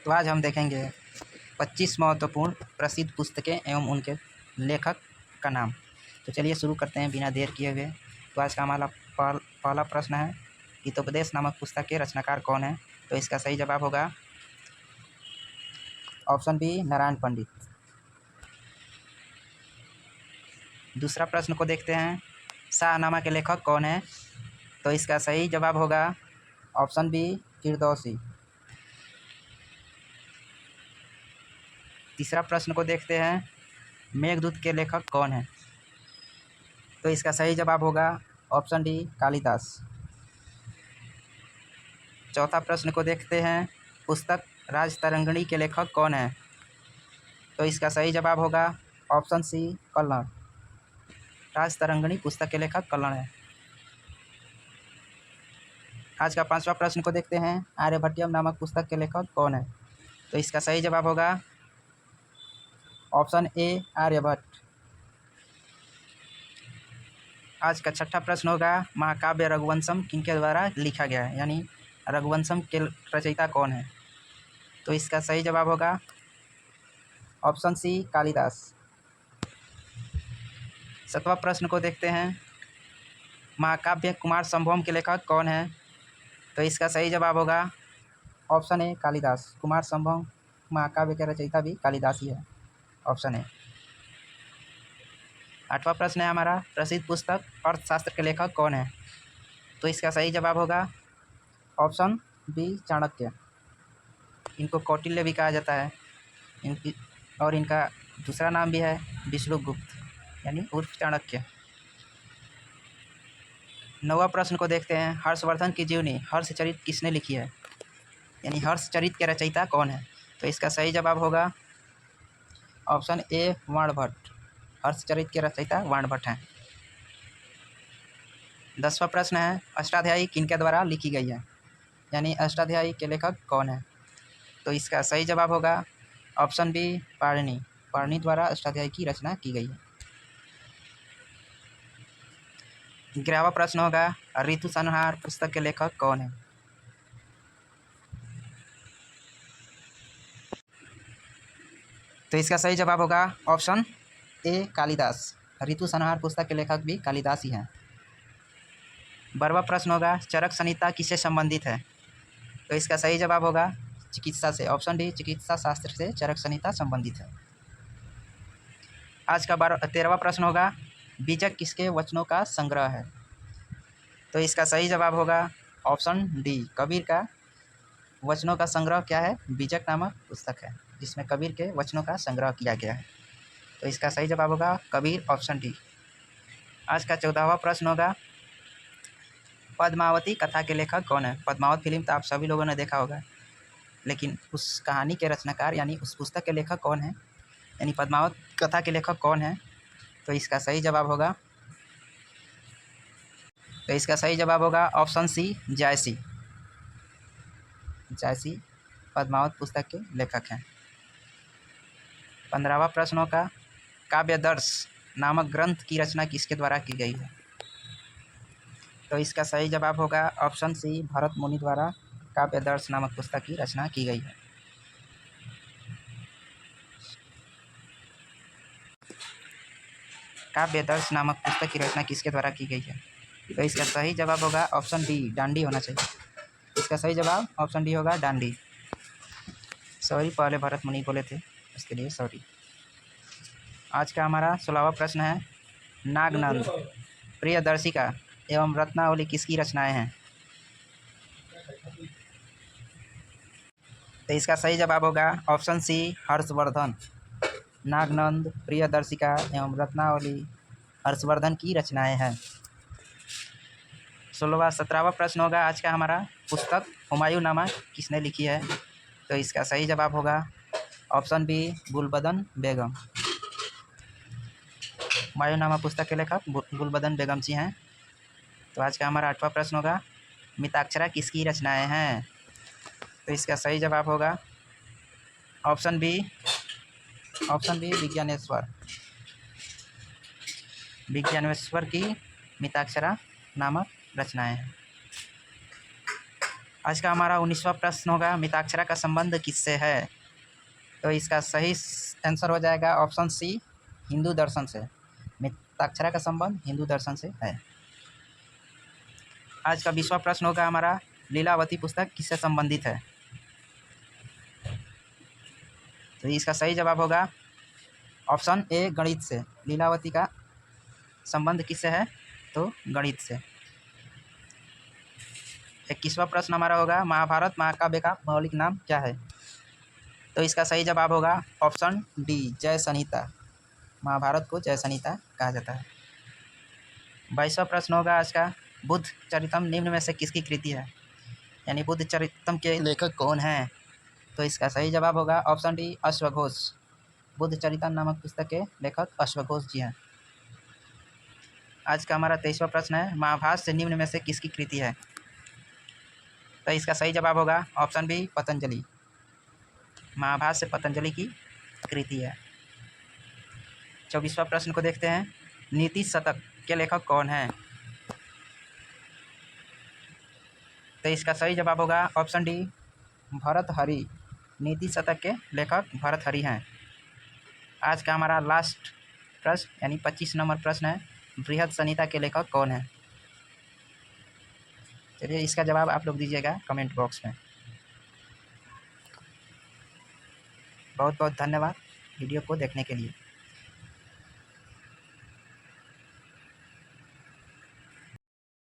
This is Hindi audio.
तो आज हम देखेंगे 25 महत्वपूर्ण प्रसिद्ध पुस्तकें एवं उनके लेखक का नाम। तो चलिए शुरू करते हैं बिना देर किए हुए। तो आज का हमारा पहला प्रश्न है, हितोपदेश नामक पुस्तक के रचनाकार कौन है? तो इसका सही जवाब होगा ऑप्शन बी, नारायण पंडित। दूसरा प्रश्न को देखते हैं, शाहनामा के लेखक कौन है? तो इसका सही जवाब होगा ऑप्शन बी, फिरदौसी। तीसरा प्रश्न को देखते हैं, मेघदूत के लेखक कौन है? तो इसका सही जवाब होगा ऑप्शन डी, कालिदास। चौथा प्रश्न को देखते हैं, पुस्तक राजतरंगिणी के लेखक कौन है? तो इसका सही जवाब होगा ऑप्शन सी, कल्हण। राजतरंगिणी पुस्तक के लेखक कल्हण है। आज का पांचवा प्रश्न को देखते हैं, आर्यभट्टियम नामक पुस्तक के लेखक कौन है? तो इसका सही जवाब होगा ऑप्शन ए, आर्यभट्ट। आज का छठा प्रश्न होगा, महाकाव्य रघुवंशम किनके द्वारा लिखा गया है, यानी रघुवंशम के रचयिता कौन है? तो इसका सही जवाब होगा ऑप्शन सी, कालिदास। सातवां प्रश्न को देखते हैं, महाकाव्य कुमार संभवम के लेखक कौन है? तो इसका सही जवाब होगा ऑप्शन ए, कालिदास। कुमार संभवम महाकाव्य के रचयिता भी कालिदास ही है, ऑप्शन ए। आठवां प्रश्न है हमारा, प्रसिद्ध पुस्तक अर्थशास्त्र के लेखक कौन है? तो इसका सही जवाब होगा ऑप्शन बी, चाणक्य। इनको कौटिल्य भी कहा जाता है, इनकी और इनका दूसरा नाम भी है विष्णुगुप्त, यानी उर्फ चाणक्य। नौवां प्रश्न को देखते हैं, हर्षवर्धन की जीवनी हर्षचरित किसने लिखी है, यानी हर्षचरित के रचयिता कौन है? तो इसका सही जवाब होगा ऑप्शन ए, वाणभट्ट। हर्षचरित के रचयिता वाणभट्ट हैं। 10वां प्रश्न है, अष्टाध्यायी किनके द्वारा लिखी गई है, यानी अष्टाध्यायी के लेखक कौन है? तो इसका सही जवाब होगा ऑप्शन बी, पाणिनि। पाणिनि द्वारा अष्टाध्यायी की रचना की गई है। 11वां प्रश्न होगा, ऋतु संहार पुस्तक के लेखक कौन है? तो इसका सही जवाब होगा ऑप्शन ए, कालिदास। ऋतु संहार पुस्तक के लेखक भी कालिदास ही हैं। 12वां प्रश्न होगा, चरक संहिता किससे संबंधित है? तो इसका सही जवाब होगा चिकित्सा से, ऑप्शन डी, चिकित्सा शास्त्र से चरक संहिता संबंधित है। आज का 13वां प्रश्न होगा, बीजक किसके वचनों का संग्रह है? तो इसका सही जवाब होगा ऑप्शन डी, कबीर का वचनों का संग्रह क्या है, बीजक नामक पुस्तक है, जिसमें कबीर के वचनों का संग्रह किया गया है। तो इसका सही जवाब होगा कबीर, ऑप्शन डी। आज का 14वां प्रश्न होगा, पद्मावती कथा के लेखक कौन है? पद्मावत फिल्म तो आप सभी लोगों ने देखा होगा, लेकिन उस कहानी के रचनाकार यानी उस पुस्तक के लेखक कौन है, यानी पद्मावत कथा के लेखक कौन है? तो इसका सही जवाब होगा ऑप्शन सी, जायसी। जायसी पद्मावत पुस्तक के लेखक हैं। 15वां प्रश्न होगा, काव्यदर्श नामक ग्रंथ की रचना किसके द्वारा की गई है? तो इसका सही जवाब होगा ऑप्शन सी, भरत मुनि द्वारा काव्यदर्श नामक पुस्तक की रचना की गई है। काव्यदर्श नामक पुस्तक की रचना किसके द्वारा की गई है? तो इसका सही जवाब होगा ऑप्शन डी, डांडी होना चाहिए। इसका सही जवाब ऑप्शन डी होगा, डांडी। सॉरी, पहले भरत मुनि बोले थे, उसके लिए सॉरी। आज का हमारा 16वां प्रश्न है, नागनंद, प्रियदर्शिका एवं रत्नावली किसकी रचनाएं हैं? तो इसका सही जवाब होगा ऑप्शन सी, हर्षवर्धन। नागनंद, प्रियदर्शिका एवं रत्नावली हर्षवर्धन की रचनाएं हैं। 17वां प्रश्न होगा आज का हमारा, पुस्तक हुमायूंनामा किसने लिखी है? तो इसका सही जवाब होगा ऑप्शन बी, गुलबदन बेगम। हुमायूंनामा पुस्तक के लेखक गुलबदन बेगम जी हैं। तो आज का हमारा 8वां प्रश्न होगा, मिताक्षरा किसकी रचनाएं हैं? तो इसका सही जवाब होगा ऑप्शन बी, विज्ञानेश्वर। विज्ञानेश्वर की मिताक्षरा नामक रचनाएं हैं। आज का हमारा 19वां प्रश्न होगा, मिताक्षरा का संबंध किससे है? तो इसका सही आंसर हो जाएगा ऑप्शन सी, हिंदू दर्शन से। मिताक्षरा का संबंध हिंदू दर्शन से है। आज का 20वां प्रश्न होगा हमारा, लीलावती पुस्तक किससे संबंधित है? तो इसका सही जवाब होगा ऑप्शन ए, गणित से। लीलावती का संबंध किससे है? तो गणित से। 21वां प्रश्न हमारा होगा, महाभारत महाकाव्य का मौलिक नाम क्या है? तो इसका सही जवाब होगा ऑप्शन डी, जय संहिता। महाभारत को जय संहिता कहा जाता है। 22वां प्रश्न होगा आज का, बुद्ध चरितम निम्न में से किसकी कृति है? यानी बुद्ध चरितम के लेखक कौन हैं? तो इसका सही जवाब होगा ऑप्शन डी, अश्वघोष। बुद्ध चरितम नामक पुस्तक के लेखक अश्वघोष जी हैं। आज का हमारा 23वां प्रश्न है, महाभारत से निम्न में से किसकी कृति है? तो इसका सही जवाब होगा ऑप्शन बी, पतंजलि। महाभारत से पतंजलि की कृति है। 24वां प्रश्न को देखते हैं, नीति शतक के लेखक कौन हैं? तो इसका सही जवाब होगा ऑप्शन डी, भर्तृहरि। नीति शतक के लेखक भर्तृहरि हैं। आज का हमारा लास्ट प्रश्न यानी 25 नंबर प्रश्न है, बृहद संहिता के लेखक कौन है? चलिए इसका जवाब आप लोग दीजिएगा कमेंट बॉक्स में। बहुत बहुत धन्यवाद वीडियो को देखने के लिए।